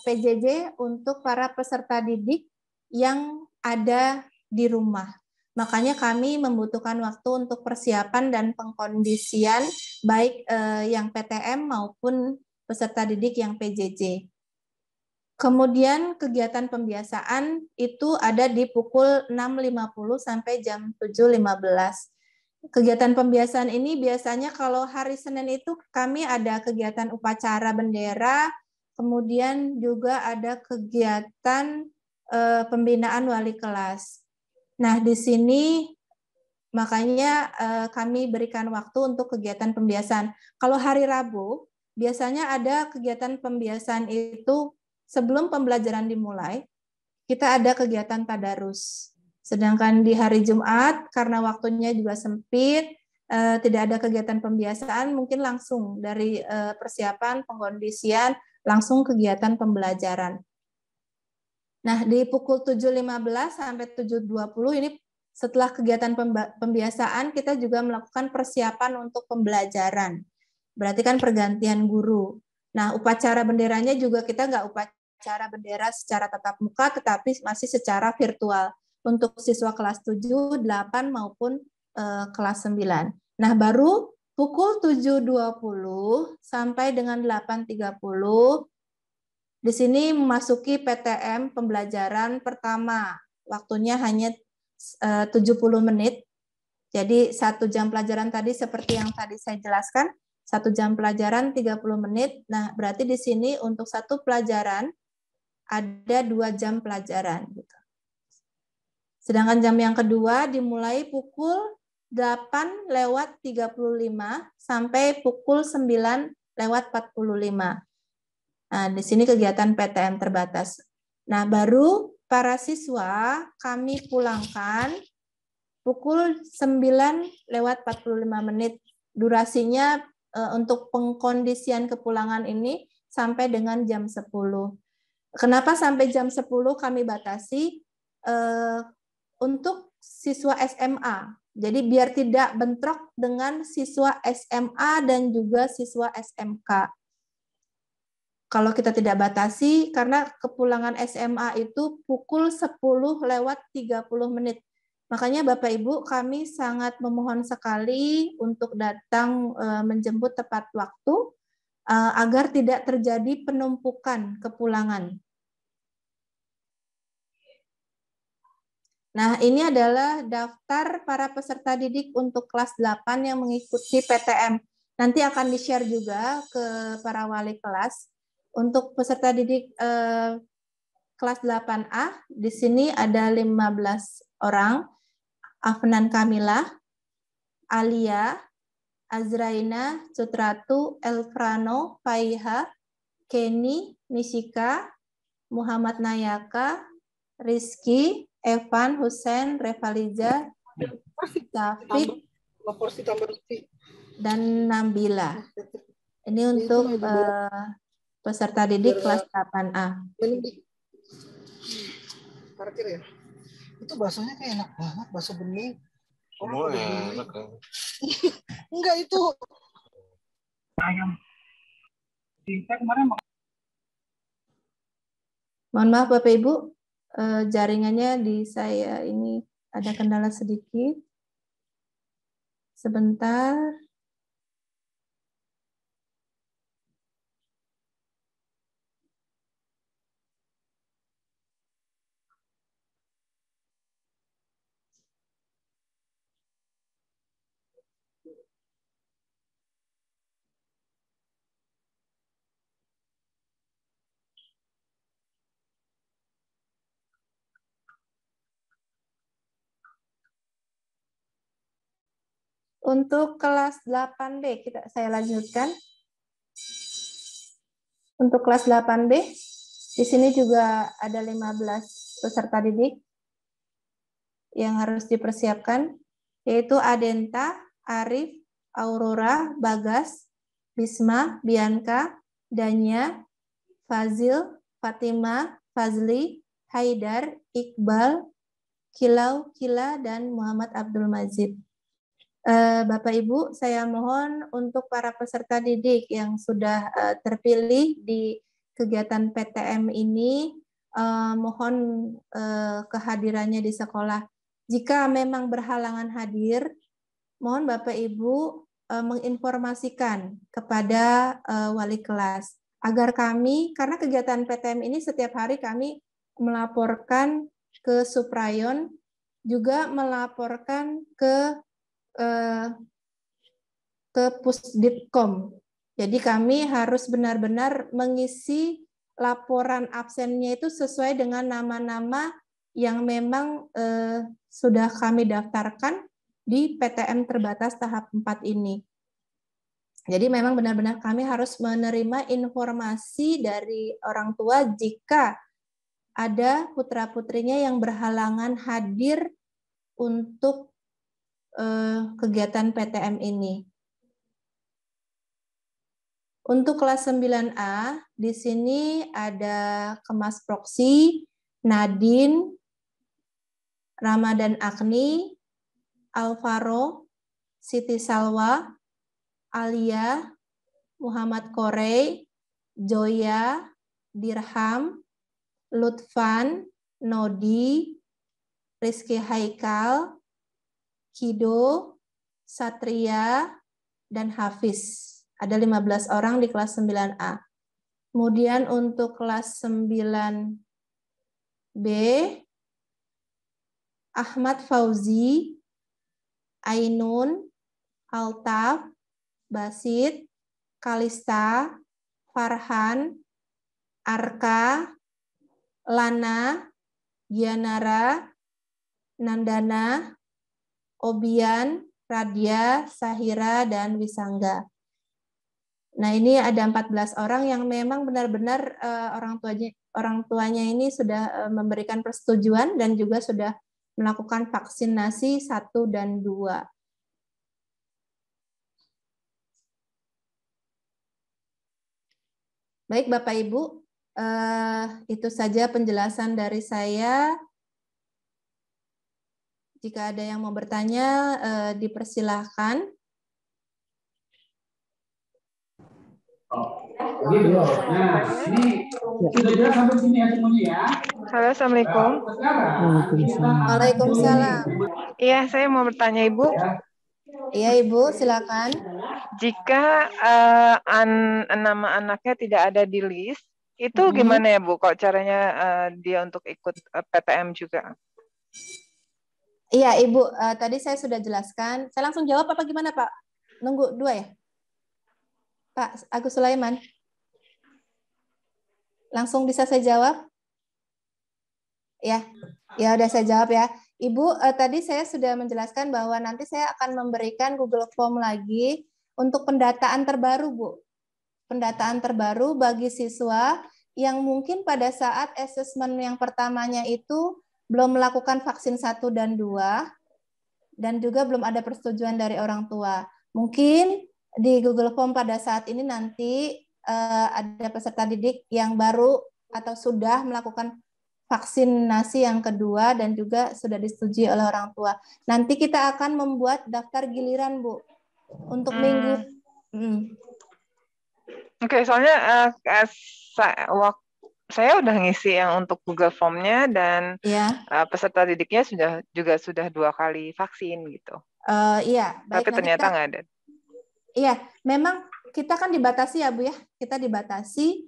PJJ untuk para peserta didik yang ada di rumah. Makanya kami membutuhkan waktu untuk persiapan dan pengkondisian baik yang PTM maupun peserta didik yang PJJ. Kemudian kegiatan pembiasaan itu ada di pukul 6.50 sampai jam 7.15. Kegiatan pembiasaan ini biasanya kalau hari Senin itu kami ada kegiatan upacara bendera, kemudian juga ada kegiatan pembinaan wali kelas. Nah, di sini makanya kami berikan waktu untuk kegiatan pembiasaan. Kalau hari Rabu, biasanya ada kegiatan pembiasaan itu sebelum pembelajaran dimulai, kita ada kegiatan tadarus. Sedangkan di hari Jumat, karena waktunya juga sempit, tidak ada kegiatan pembiasaan, mungkin langsung dari persiapan, pengkondisian, langsung kegiatan pembelajaran. Nah, di pukul 7.15 sampai 7.20 ini setelah kegiatan pembiasaan, kita juga melakukan persiapan untuk pembelajaran. Berarti kan pergantian guru. Nah, upacara benderanya juga kita nggak upacara bendera secara tatap muka, tetapi masih secara virtual untuk siswa kelas 7, 8, maupun kelas 9. Nah, baru pukul 7.20 sampai dengan 8.30, di sini memasuki PTM pembelajaran pertama. Waktunya hanya 70 menit. Jadi 1 jam pelajaran tadi seperti yang tadi saya jelaskan, 1 jam pelajaran 30 menit. Nah, berarti di sini untuk 1 pelajaran ada 2 jam pelajaran. Sedangkan jam yang kedua dimulai pukul 8.35 sampai pukul 9.45. Nah, di sini kegiatan PTM terbatas. Nah, baru para siswa kami pulangkan pukul 9.45. Durasinya untuk pengkondisian kepulangan ini sampai dengan jam 10. Kenapa sampai jam 10 kami batasi? Untuk siswa SMA Jadi biar tidak bentrok dengan siswa SMA dan juga siswa SMK. Kalau kita tidak batasi, karena kepulangan SMA itu pukul 10:30 Makanya Bapak Ibu, kami sangat memohon sekali untuk datang menjemput tepat waktu agar tidak terjadi penumpukan kepulangan. Nah, ini adalah daftar para peserta didik untuk kelas 8 yang mengikuti PTM. Nanti akan di-share juga ke para wali kelas. Untuk peserta didik kelas 8A, di sini ada 15 orang. Afnan Kamila, Alia, Azraina, Sutratu, Elfrano, Faiha, Kenny, Nishika, Muhammad Nayaka, Rizky, Evan, Hussein, Revaliza, Taufik, dan Nabila. Ini untuk peserta didik kelas 8A. Parkir ya. Itu baksonya kayak enak banget, bakso bening. Semua enak kan. Enggak itu. Ayam. Kita kemarin Mohon maaf Bapak Ibu, jaringannya di saya ini ada kendala sedikit. Sebentar. Untuk kelas 8B, saya lanjutkan. Untuk kelas 8B, di sini juga ada 15 peserta didik yang harus dipersiapkan, yaitu Adenta, Arif, Aurora, Bagas, Bisma, Bianca, Danya, Fazil, Fatima, Fazli, Haidar, Iqbal, Kilau, Kila, dan Muhammad Abdul Majid. Bapak Ibu, saya mohon untuk para peserta didik yang sudah terpilih di kegiatan PTM ini, mohon kehadirannya di sekolah. Jika memang berhalangan hadir, mohon Bapak Ibu menginformasikan kepada wali kelas agar kami, karena kegiatan PTM ini setiap hari kami melaporkan ke Suprayon, juga melaporkan ke Pusditkom. Jadi kami harus benar-benar mengisi laporan absennya itu sesuai dengan nama-nama yang memang sudah kami daftarkan di PTM terbatas tahap 4 ini. Jadi memang benar-benar kami harus menerima informasi dari orang tua jika ada putra-putrinya yang berhalangan hadir untuk kegiatan PTM ini. Untuk kelas 9A, di sini ada Kemas Proksi, Nadine, Ramadan Agni, Alvaro, Siti Salwa, Alia, Muhammad Korey, Joya, Dirham, Lutfan, Nodi, Rizky Haikal, Kido, Satria, dan Hafiz. Ada 15 orang di kelas 9A. Kemudian untuk kelas 9B, Ahmad Fauzi, Ainun, Altaf, Basit, Kalista, Farhan, Arka, Lana, Gianara, Nandana, Obian, Radia, Sahira, dan Wisangga. Nah, ini ada 14 orang yang memang benar-benar orang tuanya ini sudah memberikan persetujuan dan juga sudah melakukan vaksinasi 1 dan 2. Baik Bapak Ibu, itu saja penjelasan dari saya. Jika ada yang mau bertanya, dipersilahkan. Halo, Assalamualaikum. Waalaikumsalam. Iya, saya mau bertanya Ibu, Iya Ibu, silakan. jika nama anaknya tidak ada di list, itu gimana ya Bu? Kok caranya dia untuk ikut PTM juga? Iya Ibu, tadi saya sudah jelaskan. Saya langsung jawab apa gimana Pak? Nunggu 2 ya? Pak Agus Sulaiman. Langsung bisa saya jawab? Ya, ya udah saya jawab ya. Ibu, tadi saya sudah menjelaskan bahwa nanti saya akan memberikan Google Form lagi untuk pendataan terbaru, Bu. Pendataan terbaru bagi siswa yang mungkin pada saat asesmen yang pertamanya itu belum melakukan vaksin 1 dan 2, dan juga belum ada persetujuan dari orang tua. Mungkin di Google Form pada saat ini nanti ada peserta didik yang baru atau sudah melakukan vaksinasi yang kedua dan juga sudah disetujui oleh orang tua. Nanti kita akan membuat daftar giliran, Bu, untuk minggu. Oke, soalnya saya udah ngisi yang untuk Google Form-nya dan peserta didiknya sudah 2 kali vaksin gitu. Iya, baik. Tapi ternyata nggak ada. Iya, memang kita kan dibatasi ya Bu ya. Kita dibatasi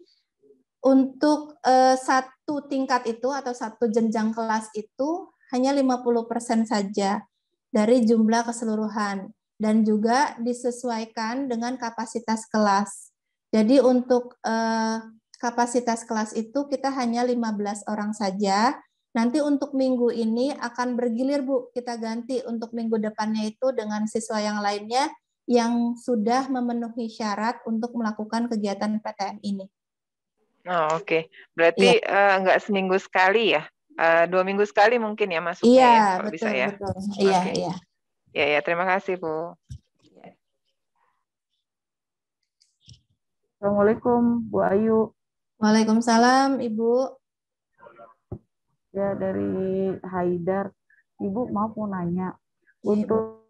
untuk satu tingkat itu atau satu jenjang kelas itu hanya 50% saja dari jumlah keseluruhan dan juga disesuaikan dengan kapasitas kelas. Jadi untuk kapasitas kelas itu kita hanya 15 orang saja. Nanti untuk minggu ini akan bergilir Bu, kita ganti untuk minggu depannya itu dengan siswa yang lainnya yang sudah memenuhi syarat untuk melakukan kegiatan PTM ini. Oh, oke. Berarti nggak seminggu sekali ya? 2 minggu sekali mungkin ya masuknya ya, kalau betul, bisa ya? Betul. Iya, okay. Iya. Ya, terima kasih Bu. Assalamualaikum Bu Ayu. Waalaikumsalam Ibu. Ya, dari Haidar. Ibu mau nanya. Untuk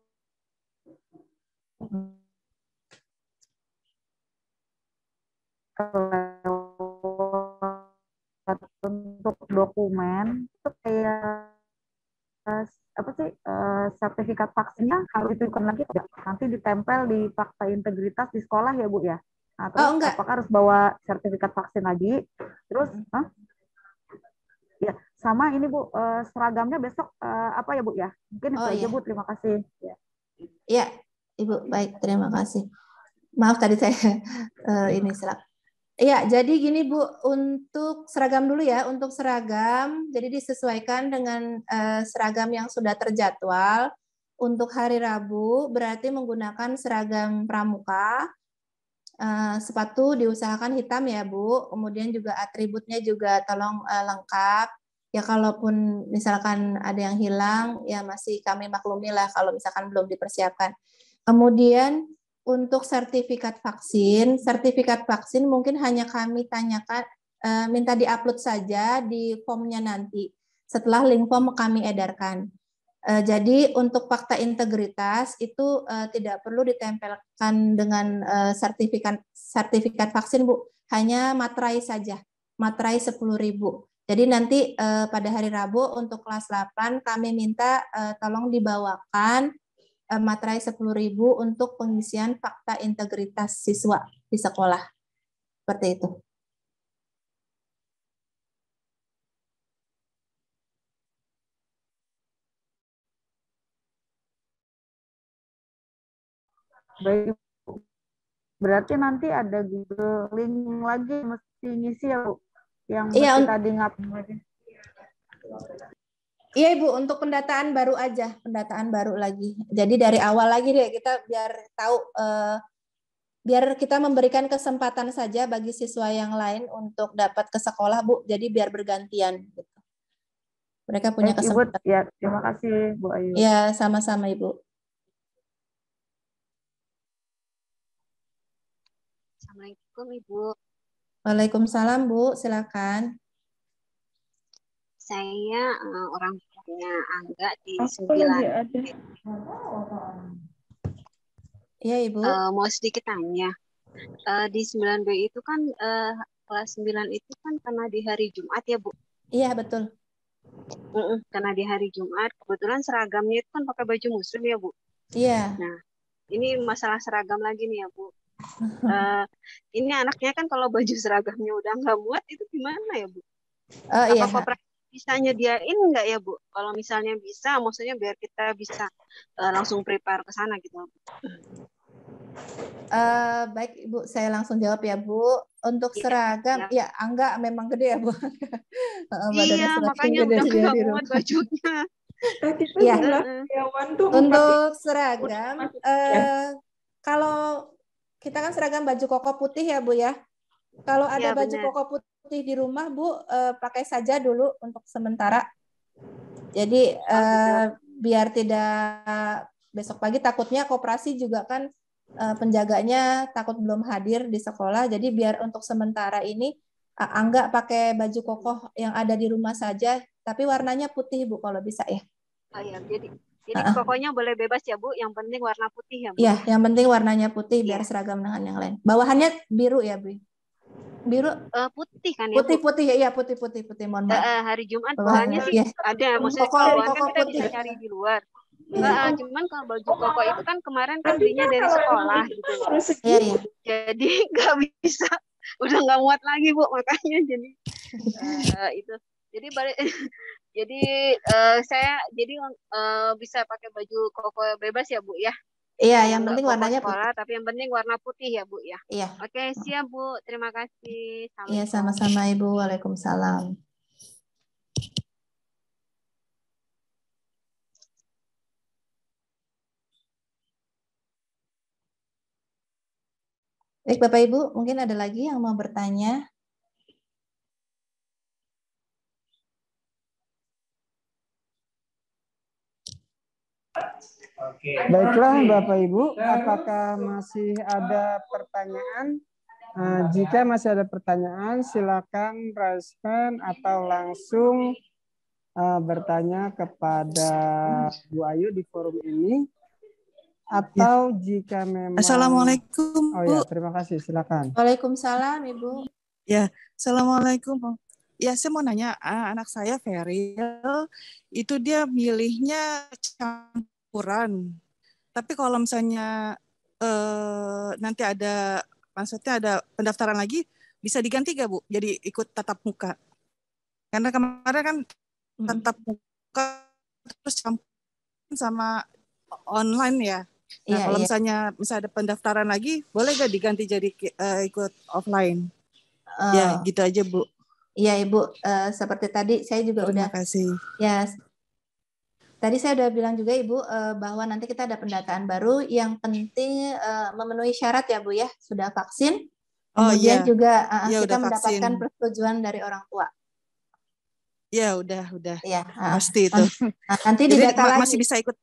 dokumen itu kayak apa sih sertifikat vaksinnya harus ditunjukkan lagi tidak? Nanti ditempel di fakta integritas di sekolah ya Bu ya? Nah, terus apakah harus bawa sertifikat vaksin lagi? Terus ya sama ini Bu, seragamnya besok apa ya Bu ya? Mungkin itu aja Bu, terima kasih. Ya Ibu, baik, terima kasih. Maaf tadi saya ini silakan. Iya, jadi gini Bu, untuk seragam dulu ya, untuk seragam, jadi disesuaikan dengan seragam yang sudah terjadwal. Untuk hari Rabu berarti menggunakan seragam pramuka, sepatu diusahakan hitam ya Bu, kemudian juga atributnya juga tolong lengkap. Ya kalaupun misalkan ada yang hilang, ya masih kami maklumi lah kalau misalkan belum dipersiapkan. Kemudian untuk sertifikat vaksin mungkin hanya kami tanyakan, minta diupload saja di formnya nanti. Setelah link form kami edarkan. Jadi untuk fakta integritas itu tidak perlu ditempelkan dengan sertifikat vaksin Bu, hanya materai saja, materai 10.000. Jadi nanti pada hari Rabu untuk kelas 8 kami minta tolong dibawakan materai 10.000 untuk pengisian fakta integritas siswa di sekolah. Seperti itu. Baik, berarti nanti ada Google link lagi mesti ngisi ya Bu, yang mesti tadi lagi. Iya Ibu, untuk pendataan baru aja, pendataan baru lagi. Jadi dari awal lagi deh kita biar tahu, biar kita memberikan kesempatan saja bagi siswa yang lain untuk dapat ke sekolah Bu. Jadi biar bergantian. Gitu. Mereka punya kesempatan. Ibu, ya terima kasih Bu Ayu. Ya sama-sama Ibu. Assalamualaikum Ibu. Waalaikumsalam Bu, silakan. Saya orang tua adiknya Angga di Aku 9. lagi ada. Iya, Ibu. Mau sedikit tanya. Di 9B itu kan kelas 9 itu kan karena di hari Jumat ya, Bu? Iya, betul. Karena di hari Jumat, kebetulan seragamnya itu kan pakai baju muslim ya, Bu? Iya. Nah, ini masalah seragam lagi nih ya, Bu. Ini anaknya kan kalau baju seragamnya udah nggak muat, itu gimana ya, Bu? Oh iya. Apa koperasi bisa nyediain nggak ya, Bu? Kalau misalnya bisa, maksudnya biar kita bisa langsung prepare ke sana gitu. Baik Ibu, saya langsung jawab ya Bu. Untuk seragam, ya Angga memang gede ya Bu. Iya, makanya udah nggak muat bajunya. Ya. Untuk seragam, kalau kita kan seragam baju koko putih ya Bu ya. Kalau ada Ya, baju koko putih di rumah Bu, pakai saja dulu untuk sementara. Jadi biar tidak besok pagi, takutnya koperasi juga kan penjaganya takut belum hadir di sekolah. Jadi biar untuk sementara ini Angga pakai baju kokoh yang ada di rumah saja, tapi warnanya putih Bu kalau bisa ya. Oh ya, jadi pokoknya boleh bebas ya Bu, yang penting warna putih ya Bu. Iya, yang penting warnanya putih biar seragam dengan yang lain. Bawahannya biru ya Bu. Biru. Putih kan ya Bu? Putih ya, putih. Mohon maaf. Hari Jumat bawahannya sih ada, maksudnya bawahan kan kita bisa cari di luar. Cuman kalau baju koko itu kan kemarin kan belinya dari sekolah gitu. Iya. Jadi nggak bisa, udah nggak muat lagi Bu, makanya jadi itu. Jadi saya bisa pakai baju koko bebas ya Bu ya. Iya, yang penting warnanya sekolah, putih. Tapi yang penting warna putih ya Bu ya. Iya. Oke, siap Bu. Terima kasih. Iya, sama-sama Ibu. Waalaikumsalam. Baik Bapak Ibu, mungkin ada lagi yang mau bertanya? Baiklah Bapak Ibu, apakah masih ada pertanyaan? Jika masih ada pertanyaan, silakan raise hand atau langsung bertanya kepada Bu Ayu di forum ini. Atau jika memang... Assalamualaikum, Bu. Oh ya, terima kasih. Silakan. Waalaikumsalam, Ibu. Ya, Assalamualaikum. Ya, saya mau nanya, anak saya Feril, itu dia milihnya campuran. Tapi kalau misalnya nanti maksudnya ada pendaftaran lagi, bisa diganti nggak, Bu? Jadi ikut tatap muka. Karena kemarin kan tatap muka terus campuran sama online ya. Nah, kalau misalnya ada pendaftaran lagi, boleh nggak diganti jadi ikut offline? Ya, gitu aja, Bu. Iya, Ibu. Seperti tadi saya juga Terima kasih. Ya, tadi saya udah bilang juga Ibu bahwa nanti kita ada pendataan baru. Yang penting memenuhi syarat ya Bu ya, sudah vaksin. Kemudian juga kita mendapatkan persetujuan dari orang tua. Ya, udah. Ya, pasti itu. Nanti di data lagi. Masih bisa ikut.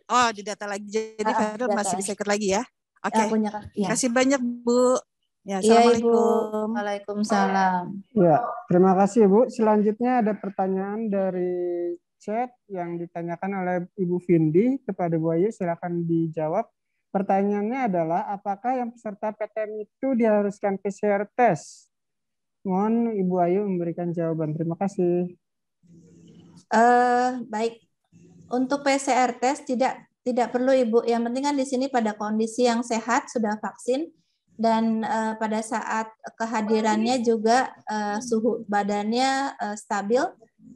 Di data lagi. Jadi Feril masih bisa ikut lagi ya. Oke. Terima kasih banyak Bu. Ya, Assalamualaikum. Waalaikumsalam. Ya, terima kasih Bu. Selanjutnya ada pertanyaan dari chat yang ditanyakan oleh Ibu Vindi kepada Bu Ayu. Silakan dijawab. Pertanyaannya adalah, apakah yang peserta PTM itu diharuskan PCR test? Mohon Ibu Ayu memberikan jawaban. Terima kasih. Baik. Untuk PCR test tidak perlu Ibu. Yang penting kan di sini pada kondisi yang sehat, sudah vaksin, dan pada saat kehadirannya juga suhu badannya stabil,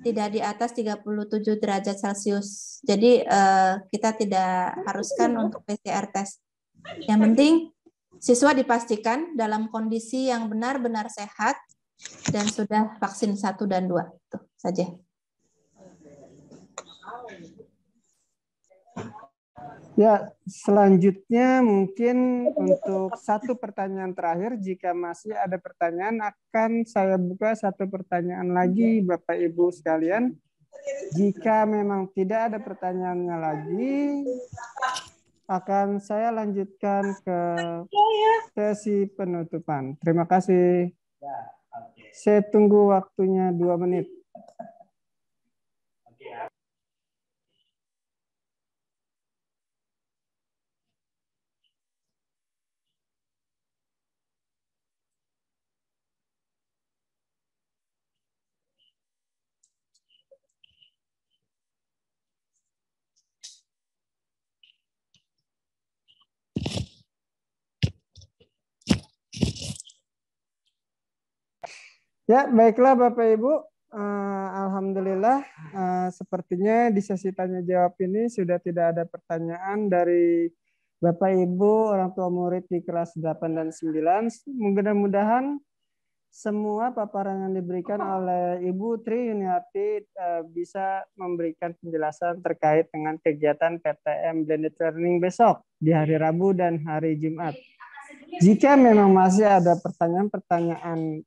tidak di atas 37 derajat Celcius. Jadi kita tidak haruskan untuk PCR test. Yang penting siswa dipastikan dalam kondisi yang benar-benar sehat dan sudah vaksin 1 dan 2. Itu saja. Ya, selanjutnya mungkin untuk satu pertanyaan terakhir, jika masih ada pertanyaan akan saya buka satu pertanyaan lagi Bapak Ibu sekalian. Jika memang tidak ada pertanyaannya lagi, akan saya lanjutkan ke sesi penutupan. Terima kasih. Saya tunggu waktunya 2 menit. Ya, baiklah Bapak Ibu. Alhamdulillah, sepertinya di sesi tanya jawab ini sudah tidak ada pertanyaan dari Bapak Ibu orang tua murid di kelas 8 dan 9. Mudah-mudahan semua paparan yang diberikan oleh Ibu Tri Yuniarti bisa memberikan penjelasan terkait dengan kegiatan PTM Blended Learning besok di hari Rabu dan hari Jumat. Jika memang masih ada pertanyaan-pertanyaan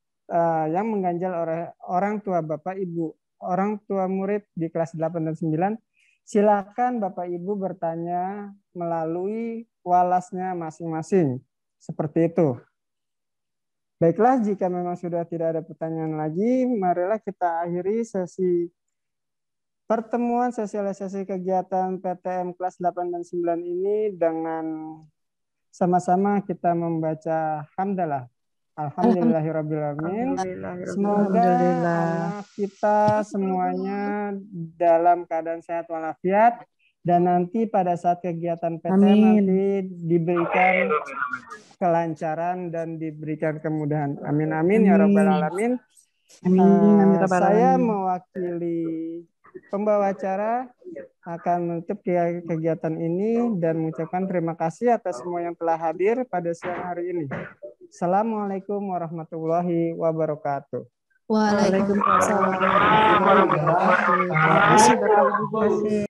yang mengganjal oleh orang tua Bapak Ibu, orang tua murid di kelas 8 dan 9, silakan Bapak Ibu bertanya melalui walasnya masing-masing. Seperti itu. Baiklah, jika memang sudah tidak ada pertanyaan lagi, marilah kita akhiri sesi pertemuan sosialisasi kegiatan PTM kelas 8 dan 9 ini dengan sama-sama kita membaca hamdalah. Alhamdulillahirrabbilalamin. Semoga anak kita semuanya dalam keadaan sehat walafiat dan nanti pada saat kegiatan PTM nanti diberikan kelancaran dan diberikan kemudahan. Amin amin ya rabbal alamin. Saya mewakili pembawa acara akan menutup kegiatan ini dan mengucapkan terima kasih atas semua yang telah hadir pada siang hari ini. Assalamualaikum warahmatullahi wabarakatuh. Waalaikumsalam warahmatullahi wabarakatuh. Terima kasih Bapak Ibu.